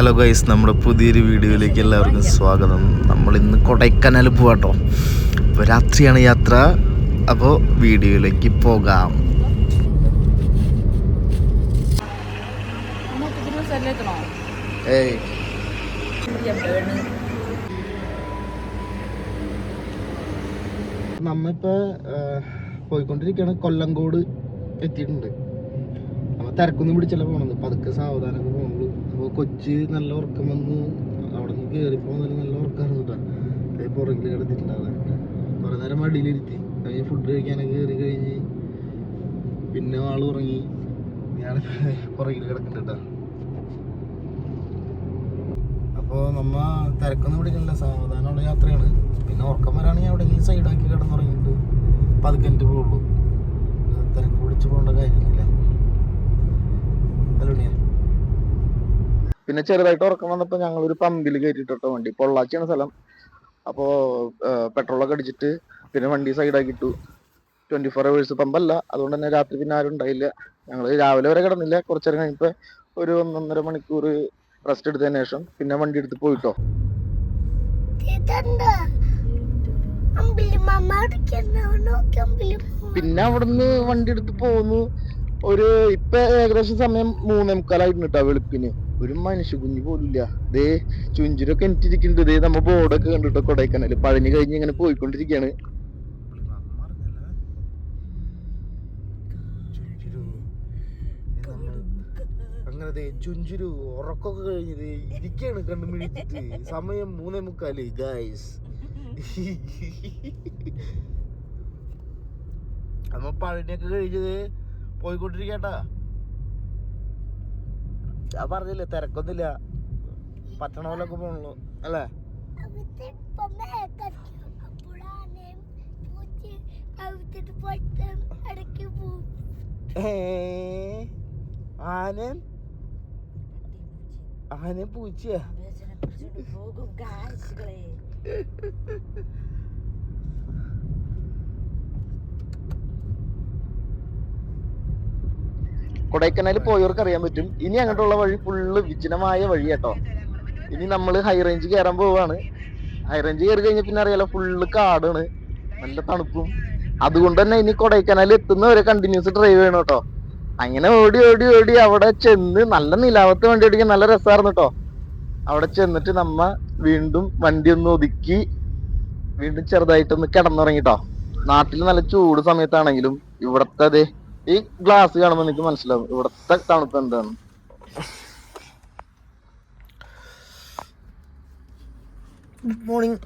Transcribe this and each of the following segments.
Hello guys, നമ്മുടെ പുതിയൊരു വീഡിയോയിലേക്ക് എല്ലാവർക്കും സ്വാഗതം. നമ്മൾ ഇന്ന് കൊടൈക്കനാൽ പോവാട്ടോ. അപ്പോൾ രാത്രിയാണ് യാത്ര. അപ്പോൾ വീഡിയോയിലേക്ക് പോകാം. നമ്മിപ്പോൾ പോയിക്കൊണ്ടിരിക്കുകയാണ്. കൊല്ലങ്കോട് എത്തിയിട്ടുണ്ട്. നമ്മൾ തിരക്കൊന്നും പിടിച്ചല്ല പോകണത്, പതുക്കെ സാവധാനമൊക്കെ പോകുള്ളൂ. അപ്പോൾ കൊച്ചി നല്ല ഉറക്കം വന്ന് അവിടെ നിന്ന് കയറിപ്പോൾ നല്ല ഉറക്കമായിരുന്നു കേട്ടോ. പുറകിൽ കിടത്തിട്ടുണ്ടാകും. കുറേ നേരം മടിയിലിരുത്തി കഴിഞ്ഞ് ഫുഡ് കഴിക്കാനൊക്കെ കയറി കഴിഞ്ഞ് പിന്നെ ആൾ ഉറങ്ങി. ഞാൻ പുറകിൽ കിടക്കുന്നുണ്ട് കേട്ടോ. അപ്പോൾ നമ്മ തിരക്കൊന്നും പിടിക്കണില്ല, സാവധാനമുള്ള യാത്രയാണ്. പിന്നെ ഉറക്കം വരാണെങ്കിൽ എവിടെയെങ്കിലും സൈഡാക്കി കിടന്നുറങ്ങിയിട്ട് പതുക്കെ പോകുള്ളൂ. തിരക്ക് പിടിച്ച് പോകേണ്ട കാര്യമില്ല. പിന്നെ ചെറുതായിട്ട് ഉറക്കം വന്നപ്പോൾ ഞങ്ങളൊരു പമ്പിൽ കയറ്റിട്ടോ വണ്ടി. പൊള്ളാച്ചിയാണ് സ്ഥലം. അപ്പോൾ പെട്രോളൊക്കെ അടിച്ചിട്ട് പിന്നെ വണ്ടി സൈഡാക്കിയിട്ടു. 24 hours പമ്പല്ല, അതുകൊണ്ട് തന്നെ രാത്രി പിന്നെ ആരും ഉണ്ടായില്ല. ഞങ്ങൾ രാവിലെ വരെ കിടന്നില്ല. കുറച്ചേരം കഴിഞ്ഞപ്പോൾ ഒരു 1.5 മണിക്കൂർ റെസ്റ്റ് എടുത്തതിന് ശേഷം പിന്നെ വണ്ടി എടുത്ത് പോയിട്ടോ. പിന്നെ അവിടുന്ന് വണ്ടി എടുത്ത് പോന്നു. ഇപ്പൊ ഏകദേശം സമയം 3:45 കേട്ടോ വെളുപ്പിന്. ഒരു മനുഷ്യ കുഞ്ഞു പോലില്ല. ദേ ചുഞ്ചിരൊക്കെ എനിറ്റിരിക്കുന്നുണ്ട്. ദേ നമ്മ ബോർഡൊക്കെ കണ്ടിട്ടോ. കൊടൈക്കനാല് പഴനി കഴിഞ്ഞ് ഇങ്ങനെ പോയിക്കൊണ്ടിരിക്കുകയാണ്. അങ്ങനെ ചുഞ്ചുരു ഉറക്കൊക്കെ കഴിഞ്ഞത് ഇരിക്കാണ് കണ്ടു മിഴിച്ചിട്ട്. സമയം 3:45 ഗൈസ്. നമ്മ പഴനിയൊക്കെ കഴിഞ്ഞത് പോയിക്കൊണ്ടിരിക്കട്ടാ. ഞാൻ പറഞ്ഞില്ലേ തിരക്കൊന്നുമില്ല, പറ്റണ പോലൊക്കെ പോണല്ലോ അല്ലേ. ആന പൂച്ച കൊടൈക്കനാൽ പോയവർക്ക് അറിയാൻ പറ്റും. ഇനി അങ്ങോട്ടുള്ള വഴി ഫുള്ള് വിജനമായ വഴി കേട്ടോ. ഇനി നമ്മൾ ഹൈ റേഞ്ച് കയറാൻ പോവാണ്. ഹൈ റേഞ്ച് കയറി കഴിഞ്ഞാൽ പിന്നെ അറിയാലോ, ഫുള്ള് കാടാണ്, നല്ല തണുപ്പും. അതുകൊണ്ട് തന്നെ ഇനി കൊടൈക്കനാൽ എത്തുന്നവരെ കണ്ടിന്യൂസ് ഡ്രൈവ് ചെയ്യണം കേട്ടോ. അങ്ങനെ ഓടി ഓടി ഓടി അവിടെ ചെന്ന് നല്ല നിലാവത്ത് വണ്ടി ഓടിക്കാൻ നല്ല രസമായിരുന്നു കേട്ടോ. അവിടെ ചെന്നിട്ട് നമ്മ വീണ്ടും വണ്ടി ഒന്ന് ഒതുക്കി വീണ്ടും ചെറുതായിട്ടൊന്ന് കിടന്നുറങ്ങിട്ടോ. നാട്ടിൽ നല്ല ചൂട് സമയത്താണെങ്കിലും ഇവിടത്തെ അതെ ഈ ഗ്ലാസ് കാണുമ്പോൾ എനിക്ക് മനസ്സിലാവും ഇവിടത്തെ തണുപ്പ് എന്താണ്. Good morning.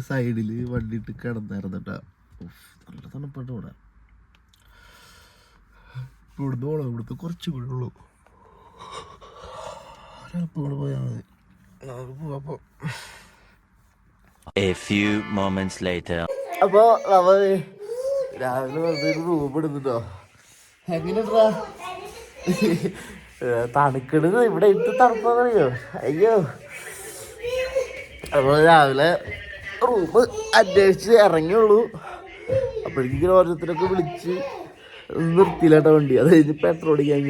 സൈഡില് വണ്ടി ഇട്ട് കിടന്നായിരുന്നു കേട്ടാ. നല്ല തണുപ്പായിട്ട് ഇവിടെ. ഇവിടുന്ന് പോകണം, ഇവിടുത്തെ കുറച്ച് കൂടെ ഉള്ളൂ. ഇവിടെ പോയാൽ മതി. നമുക്ക് പോവാ. A few moments later. അപ്പൊ നമ്മൾ രാവിലെ വന്നൊരു റൂം എടുത്തിട്ടോ. എങ്ങനെയാ തണുക്കണത് ഇവിടെ എന്ത് തണുപ്പാന്നറിയോ. അയ്യോ. അപ്പോൾ രാവിലെ റൂം അന്വേഷിച്ച് ഇറങ്ങിയുള്ളൂ. അപ്പോഴേക്കും ഓരോരുത്തരൊക്കെ വിളിച്ച് നിർത്തിയില്ലാട്ടോ വണ്ടി. അത് കഴിഞ്ഞ് പെട്രോൾ അടിക്കാൻ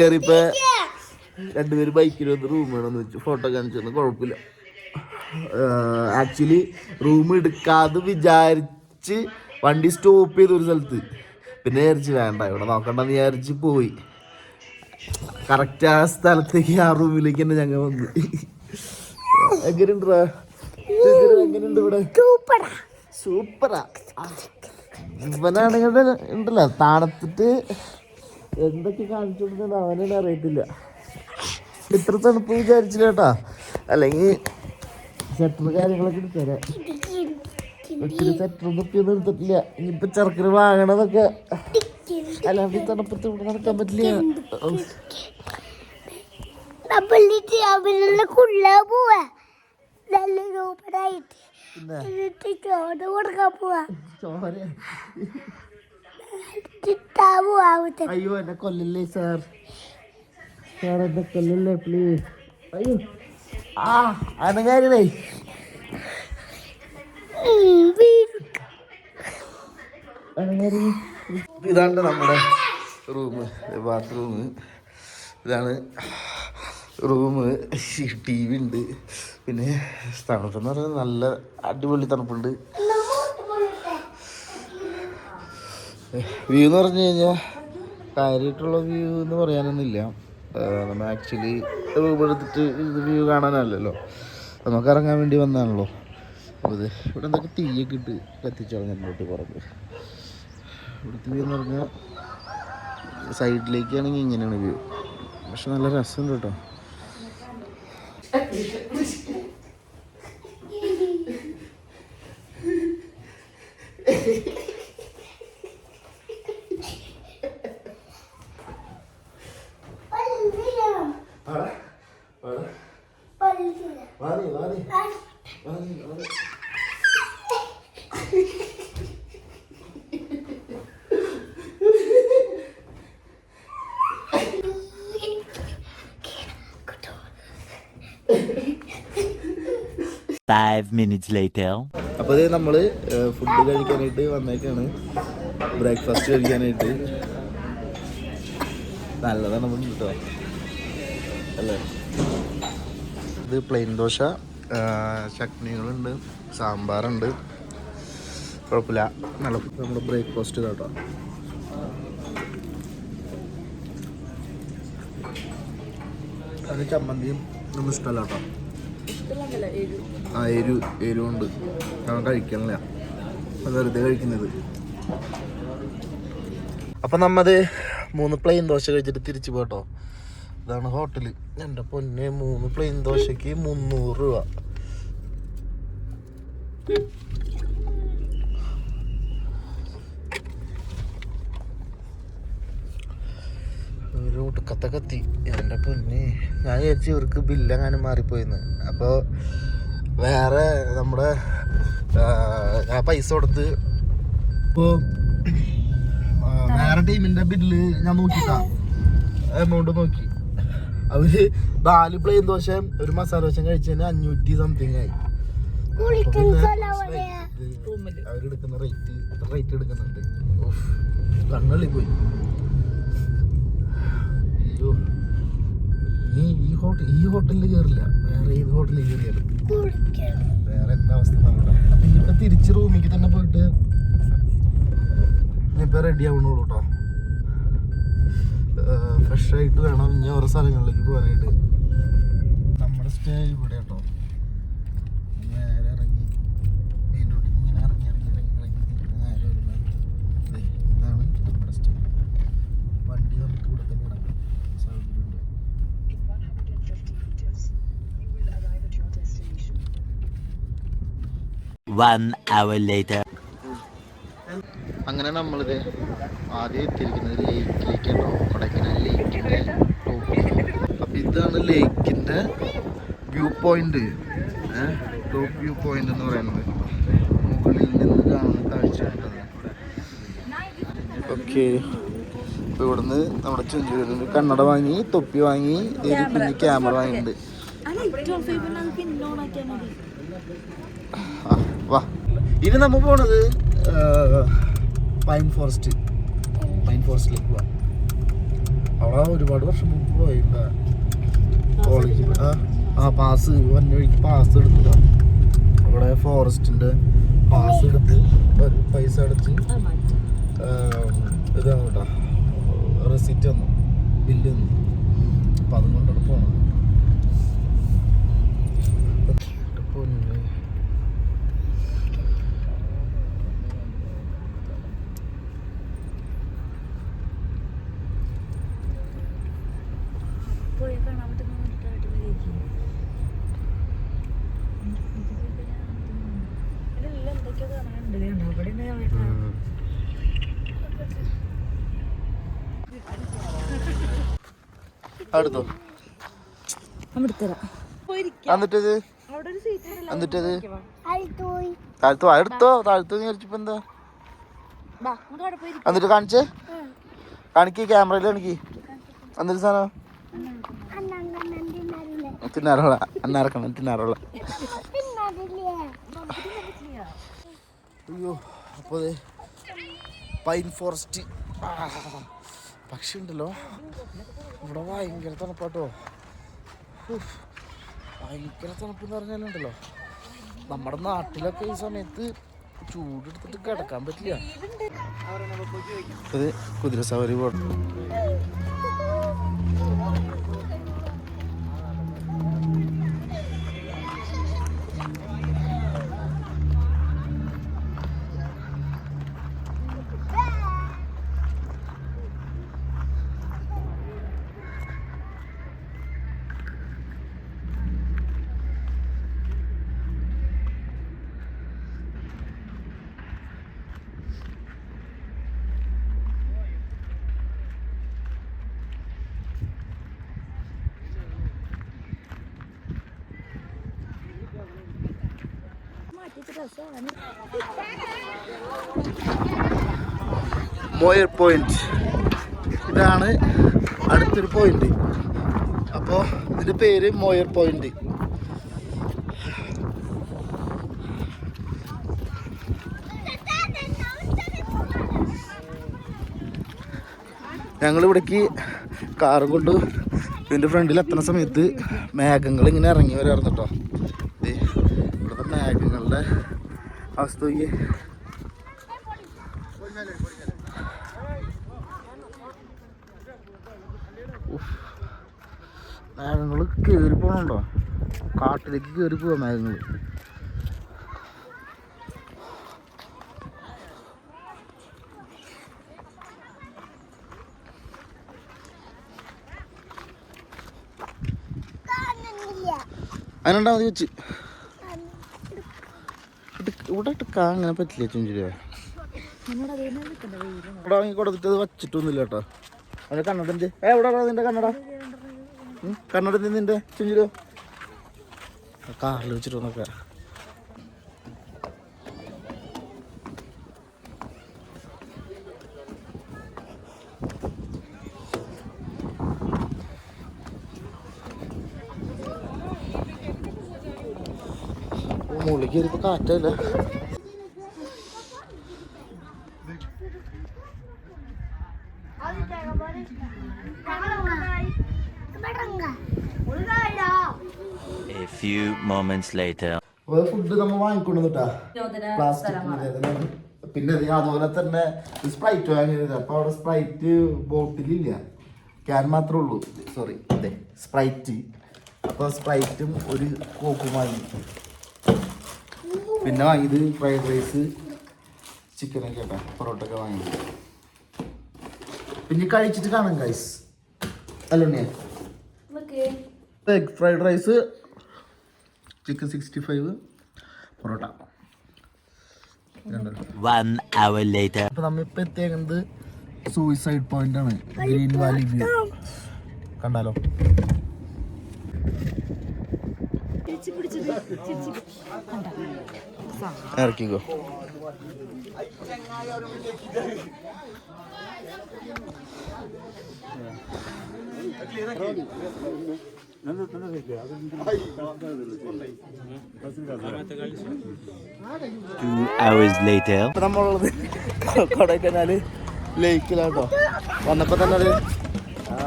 കയറിയപ്പോൾ 2 പേര് ബൈക്കിൽ വന്ന് റൂം വേണമെന്ന് വെച്ചു. ഫോട്ടോ കാണിച്ചു തന്നു, കുഴപ്പമില്ല. ആക്ച്വലി റൂം എടുക്കാതെ വിചാരിച്ച് വണ്ടി സ്റ്റോപ്പ് ചെയ്ത ഒരു സ്ഥലത്ത്. പിന്നെ വിചാരിച്ച് വേണ്ട ഇവിടെ നോക്കണ്ടെന്ന് വിചാരിച്ച് പോയി. കറക്റ്റ് ആ സ്ഥലത്തേക്ക് ആ റൂമിലേക്ക് തന്നെ ഞങ്ങൾ വന്നു. എങ്ങനെയുണ്ടാ? എങ്ങനെയുണ്ട് ഇവിടെ? സൂപ്പറാ. ഇവനാണെങ്കിൽ ഉണ്ടല്ലോ തണുത്തിട്ട് എന്തൊക്കെ കാണിച്ചു കൊടുക്കുന്നത് അവനെ അറിയത്തില്ല. ഇത്ര തണുപ്പ് വിചാരിച്ചില്ല കേട്ടാ. അല്ലെങ്കിൽ സെറ്റർ കാര്യങ്ങളൊക്കെ എടുത്തരാ. ഒത്തിരി സെറ്റർ ഒന്നും എടുത്തിട്ടില്ല. ഇനിയിപ്പൊ ചെറുക്കന് വാങ്ങണതൊക്കെ അല്ലാണ്ട് തണുപ്പത്ത് ഇവിടെ നടക്കാൻ പറ്റില്ല. അയ്യോ എന്നെ കൊല്ലല്ലേ സാർ, എന്നെ കൊല്ലല്ലേ പ്ലീസ്. അയ്യോ അനങ്ങാരില്ലേ. ഇതാണ്ട് നമ്മുടെ റൂം, ബാത്റൂം. ഇതാണ് റൂം. TV ഉണ്ട്. പിന്നെ തണുപ്പെന്ന് പറഞ്ഞാൽ നല്ല അടിപൊളി തണുപ്പുണ്ട്. വ്യൂ എന്ന് പറഞ്ഞു കഴിഞ്ഞാൽ കാര്യമായിട്ടുള്ള വ്യൂ എന്ന് പറയാനൊന്നുമില്ല. നമ്മൾ ആക്ച്വലി റൂം എടുത്തിട്ട് ഇത് വ്യൂ കാണാനല്ലല്ലോ, നമുക്ക് ഇറങ്ങാൻ വേണ്ടി വന്നതാണല്ലോ. അപ്പോൾ ഇത് ഇവിടെ എന്തൊക്കെ തീയൊക്കെ ഇട്ട് കത്തിച്ചാൽ മുന്നോട്ട് പുറത്ത്. ഇവിടുത്തെ വ്യൂ എന്ന് പറഞ്ഞാൽ സൈഡിലേക്കാണെങ്കിൽ ഇങ്ങനെയാണ് വ്യൂ. പക്ഷെ നല്ല രസമുണ്ട് കേട്ടോ. Five minutes later. അപ്പോൾ ഇത് നമ്മൾ ഫുഡ് കഴിക്കാനായിട്ട് വന്നേക്കാണ്. ബ്രേക്ക്ഫാസ്റ്റ് കഴിക്കാനായിട്ട്. നല്ലതാണ് നമ്മൾ കേട്ടോ അല്ലേ. ഇത് പ്ലെയിൻ ദോശ, ചട്നികളുണ്ട്, സാമ്പാറുണ്ട്. കുഴപ്പമില്ല, നല്ല നമ്മുടെ ബ്രേക്ക്ഫാസ്റ്റ് കേട്ടോ. അത് ചമ്മന്തിയും നമ്മൾ ഇഷ്ടമല്ല കേട്ടോ. എരിവുണ്ട്, ഞാൻ കഴിക്കണില്ല, വെറുതെ കഴിക്കുന്നത്. അപ്പം നമ്മത് 3 പ്ലെയിൻ ദോശ കഴിച്ചിട്ട് തിരിച്ചു പോട്ടോ. ഇതാണ് ഹോട്ടല്. എൻ്റെ പൊന്നെ, 3 പ്ലെയിൻ ദോശക്ക് 300 രൂപ. ഒരു കത്തി എൻ്റെ പൊന്നെ. ഞാൻ വിചാരിച്ചു ഇവർക്ക് ബില്ലെങ്ങാനും മാറിപ്പോയിന്ന്. അപ്പോൾ വേറെ നമ്മുടെ ഞാൻ പൈസ കൊടുത്ത് ഇപ്പോൾ വേറെ ടീമിൻ്റെ ബില്ല് ഞാൻ നോക്കിട്ടാ എമൗണ്ട് നോക്കി. അവര് 4 പ്ലെയിൻ ദോശ ഒരു മസാല ദോശ കഴിച്ചതിന് 500 സംതിങ് ആയി. അവരെടുക്കുന്ന റേറ്റ് എടുക്കുന്നുണ്ട്. കണ്ണള്ളി പോയി. ഈ ഹോട്ടലിൽ കയറില്ല, വേറെ ഏത് ഹോട്ടലിൽ കയറിയാലും വേറെ എന്താ അവസ്ഥ നോക്കട്ടെ. അപ്പൊ ഇനിയിപ്പോ തിരിച്ച് റൂമിലേക്ക് തന്നെ പോയിട്ട് ഇനിയിപ്പോ റെഡി ആവണുള്ളൂ കേട്ടോ. ഫ്രഷ് ആയിട്ട് വേണം ഇനി ഓരോ സ്ഥലങ്ങളിലേക്ക് പോകാനായിട്ട്. നമ്മുടെ സ്റ്റേ ഇവിടെ കേട്ടോ. നേരെ ഇറങ്ങി മെയിൻ റോഡിൽ ഇങ്ങനെ ഇറങ്ങി നേരെ വരുന്നത് ഇതാണ് നമ്മുടെ സ്റ്റേ. വണ്ടി നമുക്ക് ഇവിടെ തന്നെ ഇടാം, സൗകര്യമുണ്ട്. 1 hour later. അങ്ങനെ നമ്മളിത് ആദ്യം എത്തിയിരിക്കുന്നത് ലേക്കിലേക്കാണോ, കൊടൈക്കനാൽ ലേക്കിൻ്റെ ടോപ്പിൽ. അപ്പം ഇതാണ് ലേക്കിൻ്റെ view point, top view point എന്ന് പറയുന്നത്. മുകളിൽ നിന്ന് കാണുന്ന കാഴ്ചയാണ്. ഓക്കെ, അപ്പോൾ ഇവിടുന്ന് നമ്മുടെ ചുഞ്ചൂരിന് കണ്ണട വാങ്ങി, തൊപ്പി വാങ്ങി, പിന്നെ ക്യാമറ വാങ്ങിയിട്ടുണ്ട്. വാ, ഇനി നമ്മൾ പോണത് പൈൻ ഫോറസ്റ്റിലേക്ക് പോവാം. അവിടെ ഒരുപാട് വർഷം മുമ്പ് പോയില്ല കോളേജിൽ. പാസ് വന്ന വഴിക്ക് പാസ് എടുത്തതാ. അവിടെ ഫോറസ്റ്റിന്റെ പാസ് എടുത്ത് ഒരു പൈസ അടച്ച് ഇതാണ് കേട്ടോ, റെസിറ്റ് വന്നു, ബില്ല് വന്നു. അപ്പം അതും കൊണ്ടാണ് പോണത്. അടുത്തോ എന്നിട്ടത് താഴ്ത്തോ അടുത്തോ താഴ്ത്തോ വിചാരിച്ചപ്പോ എന്താ. എന്നിട്ട് കാണിച്ചേ, കാണിക്ക്, ക്യാമറയിൽ കാണിക്ക്. എന്നിട്ട് സാധനം തിന്നാറുള്ള അന്നാർക്കണം, തിന്നാറുള്ള. അയ്യോ, അപ്പോൾ പൈൻ ഫോറസ്റ്റ് പക്ഷെ ഉണ്ടല്ലോ ഇവിടെ ഭയങ്കര തണുപ്പാട്ടോ. ഭയങ്കര തണുപ്പ് എന്ന് പറഞ്ഞാലുണ്ടല്ലോ, നമ്മുടെ നാട്ടിലൊക്കെ ഈ സമയത്ത് ചൂടെടുത്തിട്ട് കിടക്കാൻ പറ്റില്ല. ഇത് കുതിരസവാരി പോട്ടെ. മോയർ പോയിന്റ്, ഇതാണ് അടുത്തൊരു പോയിന്റ്. അപ്പോൾ ഇതിൻ്റെ പേര് മോയർ പോയിന്റ്. ഞങ്ങളിവിടേക്ക് കാറും കൊണ്ട് ഇതിൻ്റെ ഫ്രണ്ടിൽ എത്തുന്ന സമയത്ത് മേഘങ്ങൾ ഇങ്ങനെ ഇറങ്ങി വരാറുണ്ട് കേട്ടോ. ഇവിടുത്തെ മേഘങ്ങളുടെ അവസ്ഥ മേഘങ്ങൾ കയറി പോകണുണ്ടോ, കാട്ടിലേക്ക് കയറി പോവാ മേഘങ്ങൾ. അതിനുണ്ടാ മതി വെച്ച് ഇവിടെ ഇട്ടക്കാ അങ്ങനെ പറ്റില്ല. ചുഞ്ചിരിയോ ഇവിടെ വാങ്ങി കൊടുത്തിട്ട് അത് വച്ചിട്ടൊന്നുമില്ല കേട്ടോ. അതിൻ്റെ കണ്ണടൻ്റെ എവിടെ നിന്റെ കണ്ണട, കണ്ണട നിന്റെ ചുഞ്ചിരോ കാറിൽ വെച്ചിട്ടൊന്നൊക്കെ. മുകളിൽ കയറിയപ്പോൾ കാറ്റല്ല. A few moments later. Food നമ്മൾ വാങ്ങിക്കൊണ്ടുവന്നിട്ടാ പ്ലാസ്റ്റിക്. പിന്നെ അതുപോലെ തന്നെ സ്പ്രൈറ്റ് വാങ്ങിയത്. അപ്പൊ അവിടെ സ്പ്രൈറ്റ് ബോട്ടിലില്ല, ക്യാൻ മാത്രമേ ഉള്ളൂ. സോറി, അതെ സ്പ്രൈറ്റ്. അപ്പോൾ സ്പ്രൈറ്റും ഒരു കോക്കും വാങ്ങി. പിന്നെ വാങ്ങിയത് ഫ്രൈഡ് റൈസ്, ചിക്കനൊക്കെ കേട്ടോ, പൊറോട്ട ഒക്കെ വാങ്ങി. പിന്നെ കഴിച്ചിട്ട് കാണാം ഗൈസ്. അല്ലുണ്ണിയ egg fried rice, chicken 65, parotta. 1 hour later. അപ്പോൾ നമ്മളിപ്പോൾ എത്തിയേക്കുന്നത് സൂയിസൈഡ് പോയിന്റ് ആണ്, ഗ്രീൻ വാലി വ്യൂ. കണ്ടാലോ? ഇറക്കിക്കോ. Two hours later. നമ്മളുള്ളത് കൊടൈക്കനാല് ലേക്കിലാട്ടോ. വന്നപ്പോ തന്നെ ഒരു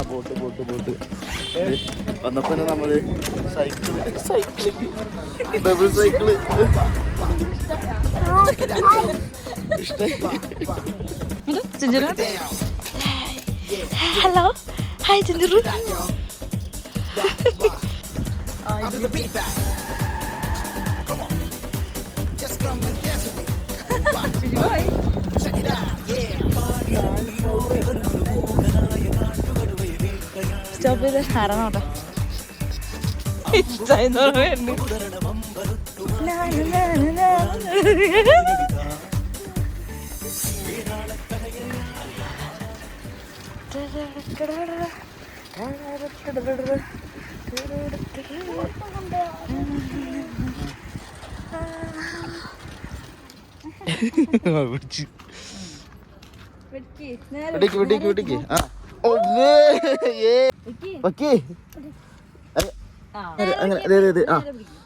ബോട്ട് വന്നപ്പോ തന്നെ നമ്മള് cycle double cycle hello, hi Chinchuru. Stop ചെയ്ത് ആരാണോട്ടെ ഇഷ്ടായെന്ന് പറയുന്നു.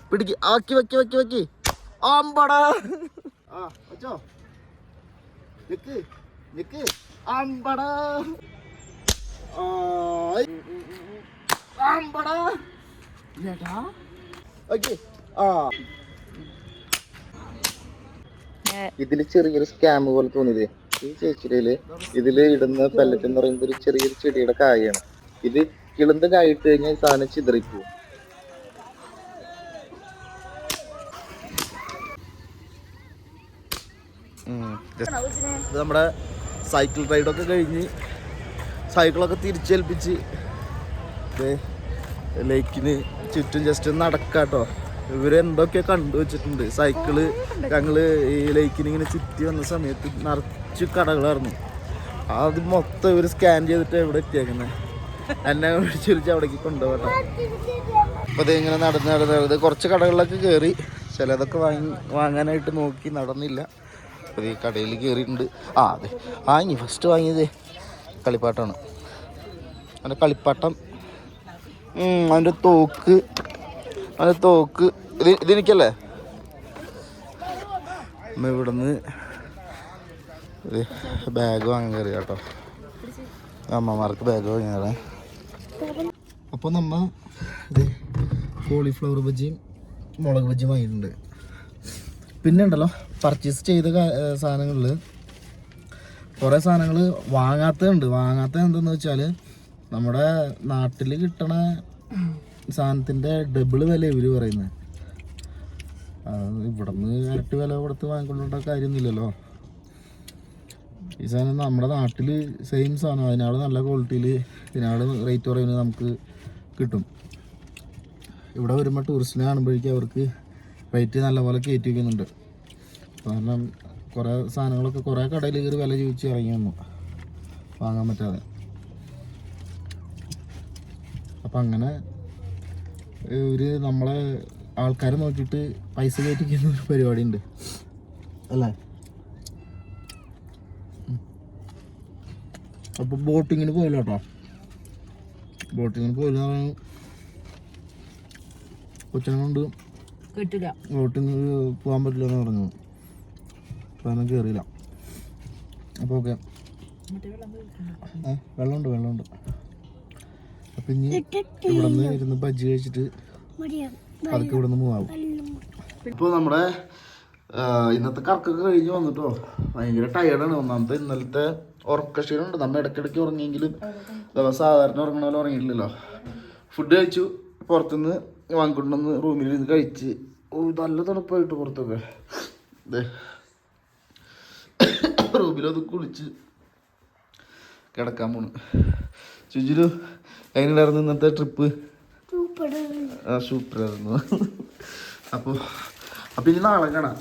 പിടിക്ക്, ആക്കി വെക്കി ആമ്പടാ. ആമ്പടാ ഇതില് ചെറിയൊരു സ്കാം പോലെ തോന്നിയത് ഈ ചേച്ചിയില് ഇതില് ഇടുന്ന പെല്ലറ്റ് എന്ന് പറയുന്നത് ഒരു ചെറിയൊരു ചെടിയുടെ കായാണ്. ഇത് കിളുന്ത് കായിട്ട് കഴിഞ്ഞാൽ സാധനം ചിതറിപ്പോവും. ഇത് നമ്മുടെ സൈക്കിൾ റൈഡൊക്കെ കഴിഞ്ഞ് സൈക്കിളൊക്കെ തിരിച്ചേൽപ്പിച്ച് ലേക്കിന് ചുറ്റും ജസ്റ്റ് നടക്കാട്ടോ. ഇവരെന്തൊക്കെ കണ്ടു വെച്ചിട്ടുണ്ട്. സൈക്കിള് ഞങ്ങള് ഈ ലേക്കിന് ഇങ്ങനെ ചുറ്റി വന്ന സമയത്ത് നിറച്ച് കടകളായിരുന്നു. അത് മൊത്തം ഇവർ സ്കാൻ ചെയ്തിട്ട് എവിടെ എത്തിയേക്കുന്നത് എന്നെ വിളിച്ചിരിച്ച് അവിടേക്ക് കൊണ്ടുപോകട്ടോ. അപ്പോൾ അത് ഇങ്ങനെ നടന്ന് കുറച്ച് കടകളിലൊക്കെ കയറി, ചിലതൊക്കെ വാങ്ങാനായിട്ട് നോക്കി നടന്നില്ല. അപ്പോൾ ഈ കടയിൽ കയറിയിട്ടുണ്ട്. അതെ വാങ്ങി ഫസ്റ്റ് വാങ്ങിയത് കളിപ്പാട്ടമാണ്. അവൻ്റെ കളിപ്പാട്ടം, അവൻ്റെ തോക്ക് ഇതെനിക്കല്ലേ. അമ്മ ഇവിടുന്ന് ബാഗ് വാങ്ങാൻ കയറി കേട്ടോ. അമ്മമാർക്ക് ബാഗ് വാങ്ങിയാലേ. അപ്പോൾ നമ്മ ഇത് കോളിഫ്ലവർ ബജിയും മുളക് ബജിയും വാങ്ങിയിട്ടുണ്ട്. പിന്നെ ഉണ്ടല്ലോ പർച്ചേസ് ചെയ്ത സാധനങ്ങളിൽ കുറേ സാധനങ്ങൾ വാങ്ങാത്തതുണ്ട്. വാങ്ങാത്തത് എന്തെന്ന് വെച്ചാൽ നമ്മുടെ നാട്ടിൽ കിട്ടണ സാധനത്തിൻ്റെ ഡബിൾ വില ഇവർ പറയുന്നത്. ഇവിടെ നിന്ന് ഇരട്ടി വില കൊടുത്ത് വാങ്ങിക്കൊണ്ട കാര്യമൊന്നുമില്ലല്ലോ. ഈ സാധനം നമ്മുടെ നാട്ടിൽ സെയിം സാധനം അതിനാട് നല്ല ക്വാളിറ്റിയിൽ ഇതിനാട് റേറ്റ് പറയുന്നത് നമുക്ക് കിട്ടും. ഇവിടെ വരുമ്പോൾ ടൂറിസ്റ്റിനെ കാണുമ്പോഴേക്കും അവർക്ക് റേറ്റ് നല്ലപോലെ കയറ്റി വയ്ക്കുന്നുണ്ട്. കാരണം കുറേ സാധനങ്ങളൊക്കെ കുറേ കടയിൽ കയറി വില ചോദിച്ച് ഇറങ്ങി വന്നു വാങ്ങാൻ പറ്റാതെ. അപ്പം അങ്ങനെ നമ്മളെ ആൾക്കാരെ നോക്കിയിട്ട് പൈസ കയറ്റിക്കുന്ന ഒരു പരിപാടി ഉണ്ട് അല്ലേ. അപ്പോൾ ബോട്ടിങ്ങിന് പോയില്ല കേട്ടോ. ബോട്ടിങ്ങിന് പോയില്ല കൊച്ചിനെ കൊണ്ട് ബോട്ടിങ് പോകാൻ പറ്റില്ല എന്ന് പറഞ്ഞു. അപ്പോൾ അതിനെ കയറിയില്ല. അപ്പോൾ ഓക്കെ വെള്ളമുണ്ട്. അപ്പം ഇനി ഇവിടെ നിന്ന് ഇരുന്ന് ബജ്ജി കഴിച്ചിട്ട് അതൊക്കെ ഇവിടെ നിന്ന് മൂവാകും. ഇപ്പോൾ നമ്മുടെ ഇന്നത്തെ കറക്കൊക്കെ കഴിഞ്ഞ് വന്നിട്ടോ ഭയങ്കര ടയേർഡാണ്. ഒന്നാമത്തെ ഇന്നലത്തെ ഉറക്കക്ഷീണമുണ്ട്. നമ്മൾ ഇടയ്ക്കിടയ്ക്ക് ഉറങ്ങിയെങ്കിലും സാധാരണ ഉറങ്ങണ പോലെ ഉറങ്ങിയിട്ടില്ലല്ലോ. ഫുഡ് കഴിച്ചു, പുറത്തുനിന്ന് വാങ്ങിക്കൊണ്ടുവന്ന് റൂമിൽ ഇരുന്ന് കഴിച്ച്. നല്ല തണുപ്പായിട്ട് പുറത്തൊക്കെ റൂമിലത് കുളിച്ച് കിടക്കാൻ പോണു. ചുഞ്ചിരു എങ്ങനെയുണ്ടായിരുന്നു ഇന്നത്തെ ട്രിപ്പ്? സൂപ്പറായിരുന്നു. അപ്പോൾ ഇനി നാളെ കാണാം.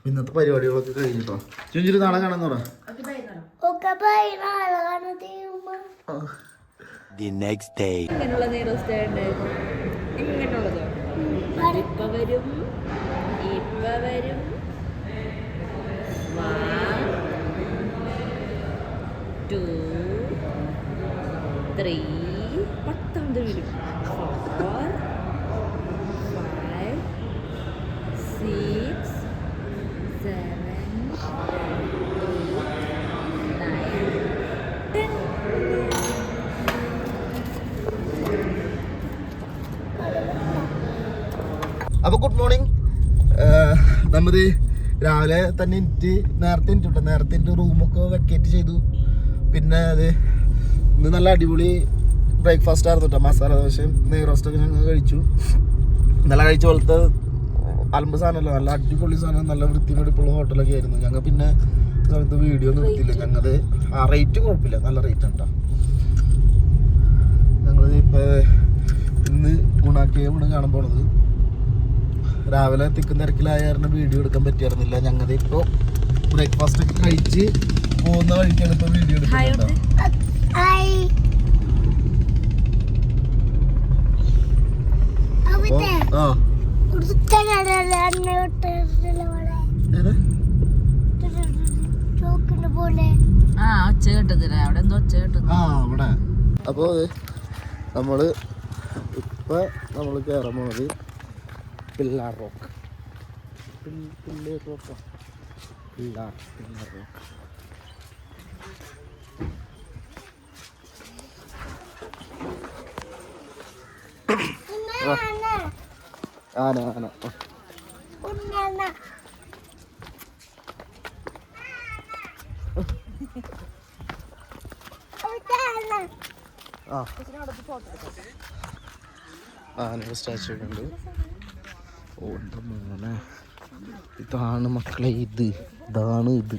ഇന്നത്തെ പരിപാടികളൊക്കെ കഴിഞ്ഞിട്ടോ. ചുഞ്ചിരു നാളെ കാണാന്ന് പറ. The next day. ഇപ്പൊ വരും 1 2 3 10 വരും 4 5 6 7 8 9 10. അപ്പോൾ ഗുഡ് മോർണിംഗ്. നമ്മൾ രാവിലെ തന്നെ നേരത്തെ റൂമൊക്കെ വെക്കേറ്റ് ചെയ്തു. പിന്നെ ഇന്ന് നല്ല അടിപൊളി ബ്രേക്ക്ഫാസ്റ്റ് ആയിരുന്നു കേട്ടോ. മസാല ദോശയും നെയ് റോസ്റ്റൊക്കെ ഞങ്ങൾ കഴിച്ചു. ഇന്നലെ കഴിച്ച പോലത്തെ അലമ്പ് സാധനമല്ലോ, നല്ല അടിപൊളി സാധനം, നല്ല വൃത്തിമെടുപ്പുള്ള ഹോട്ടലൊക്കെ ആയിരുന്നു. ഞങ്ങൾ പിന്നെ സമയത്ത് വീഡിയോ ഒന്നും എടുത്തില്ല. ഞങ്ങൾ റേറ്റ് കുഴപ്പമില്ല, നല്ല റേറ്റ് ആണ് കേട്ടോ. ഞങ്ങൾ ഇപ്പോൾ ഇന്ന് ഗുണാക്കേവാണ് കാണാൻ പോണത്. രാവിലെ തിക്കും തിരക്കിലായ കാരണം വീഡിയോ എടുക്കാൻ പറ്റിയായിരുന്നില്ല. ഞങ്ങൾ ഇപ്പോൾ ബ്രേക്ക്ഫാസ്റ്റ് ഒക്കെ കഴിച്ച് പോകുന്ന വഴിക്കാണ് ഇപ്പോൾ വീഡിയോ എടുക്കുന്നത്. അവിടെ അപ്പോൾ നമ്മള് കയറാൻ പോണത് പില്ലാർ റോക്ക്. ആന ആന ആ ആനയുടെ സ്റ്റാച്ചു ഒക്കെ ഉണ്ട്. ഓ എൻ്റെ മോനെ, ഇതാണ് മക്കളെ, ഇതാണ് ഇത്.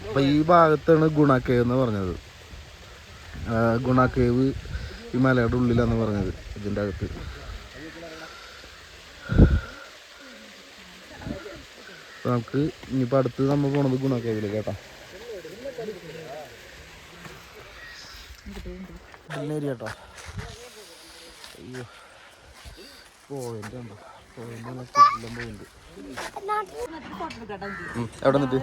അപ്പൊ ഈ ഭാഗത്താണ് ഗുണ കേവ് എന്ന് പറഞ്ഞത്. ഗുണ കേവ് ഈ മലയുടെ ഉള്ളിലാന്ന് പറഞ്ഞത്, ഇതിൻ്റെ അകത്ത്. നമുക്ക് ഇനിയിപ്പോൾ അടുത്ത് നമ്മൾ പോണത് ഗുണ കേവിലേക്ക് കേട്ടോ. കേട്ടോ അയ്യോ, പോയിന്റ് ഉണ്ടോ? പോയിന്റ് എവിടെ നിന്നിട്ട്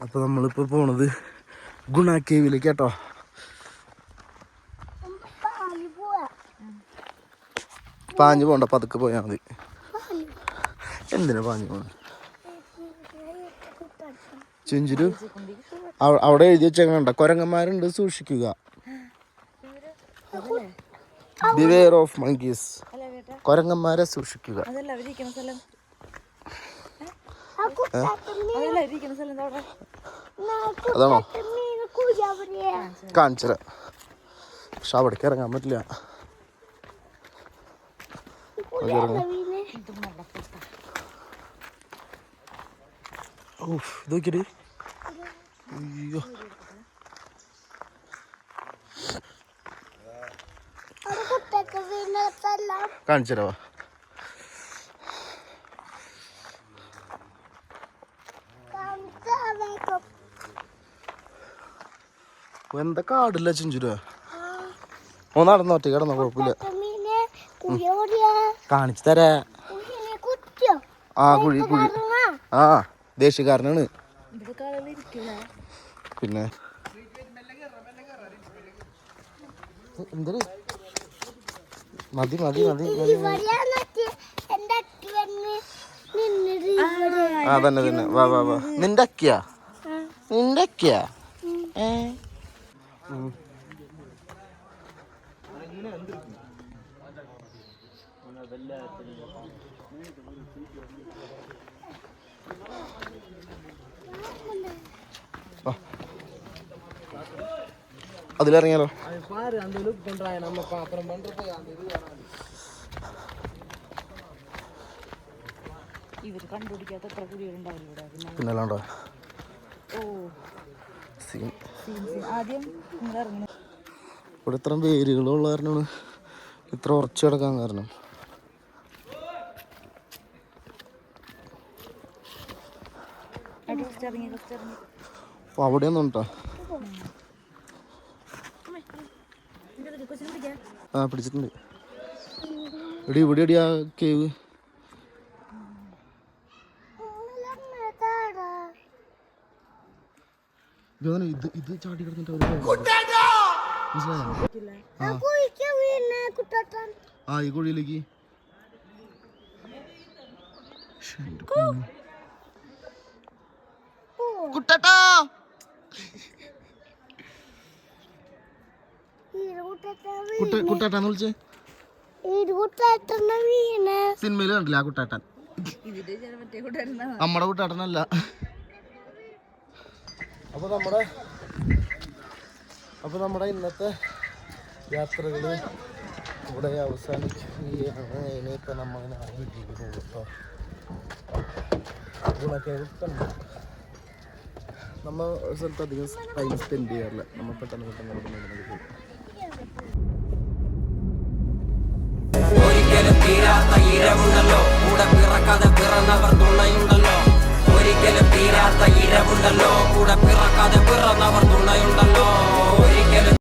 അപ്പൊ നമ്മളിപ്പോ പോണത് ഗുണ കേവിലേക്ക് കേട്ടോ. പാഞ്ഞു പോണ്ട, പതുക്കെ പോയാൽ മതി. എന്തിനാ പാഞ്ഞു പോണ? ചെഞ്ചുരു അവിടെ എഴുതി വെച്ചേക്കണ്ട, കൊരങ്ങന്മാരുണ്ട് സൂക്ഷിക്കുക. ബിവെയർ ഓഫ് മങ്കീസ്, കൊരങ്ങന്മാരെ സൂക്ഷിക്കുക. അതാണോ? കാണിച്ചര, പക്ഷെ അവിടേക്ക് ഇറങ്ങാൻ പറ്റില്ല. ഇത് നോക്കിയിട്ട് അയ്യോ, കാണിച്ചരോ? എന്താ കാടില്ല ചിഞ്ചുര. ഓ നടന്നോ, ഒറ്റ കിടന്നോ, കുഴപ്പമില്ല. കാണിച്ചു തരാ. ആ കുഴി കുഴി, ആ ദേശീയക്കാരനാണ്. പിന്നെ എന്തൊരു മതി മതി മതി. ആ തന്നെ തന്നെ, വാ വാ വാ. നിന്റെ അക്കിയാ? നിന്റെ അക്കിയാ? അതിലിറങ്ങിയാലോ? പിന്നല്ലാണ്ടോ ഇവിടെ ഇത്രയും വേരുകളുള്ള കാരണമാണ് ഇത്ര ഉറച്ചു കിടക്കാൻ കാരണം. അപ്പൊ അവിടെയൊന്നും ഉണ്ടോ? ആ പിടിച്ചിട്ടുണ്ട്. എടി ഇവിടെ എടിയാ കേവ്? ഇത് ചാടി കിടന്നിട്ട് ആ ഈ കുഴിയിലേക്ക്. കുട്ടട്ടാ കുട്ടാട്ടാന്ന് വിളിച്ചേ. സിനിമയില് കണ്ടില്ല ആ കുട്ടാട്ടൻ? നമ്മടെ കുട്ടാട്ടനല്ല. അപ്പൊ നമ്മുടെ ഇന്നത്തെ യാത്രകള് ഇവിടെ അവസാനിക്കുകയാണ്. ഇനിയിപ്പോൾ നമ്മൾ വീട്ടിലേക്ക് പോകും കേട്ടോ. ഗുണൊക്കെ നമ്മൾ ഒരു സ്ഥലത്ത് അധികം ടൈം സ്പെൻഡ് ചെയ്യാറില്ല. നമ്മൾ പെട്ടെന്ന് പെട്ടെന്ന് പോകും. ഒരിക്കലും തീരാത്ത ഇരവുണ്ടല്ലോ, കൂടെ പിറക്കാതെ പിറന്നവർ തുണയുണ്ടല്ലോ. ഒരിക്കലും തീരാത്ത ഇരവുണ്ടല്ലോ,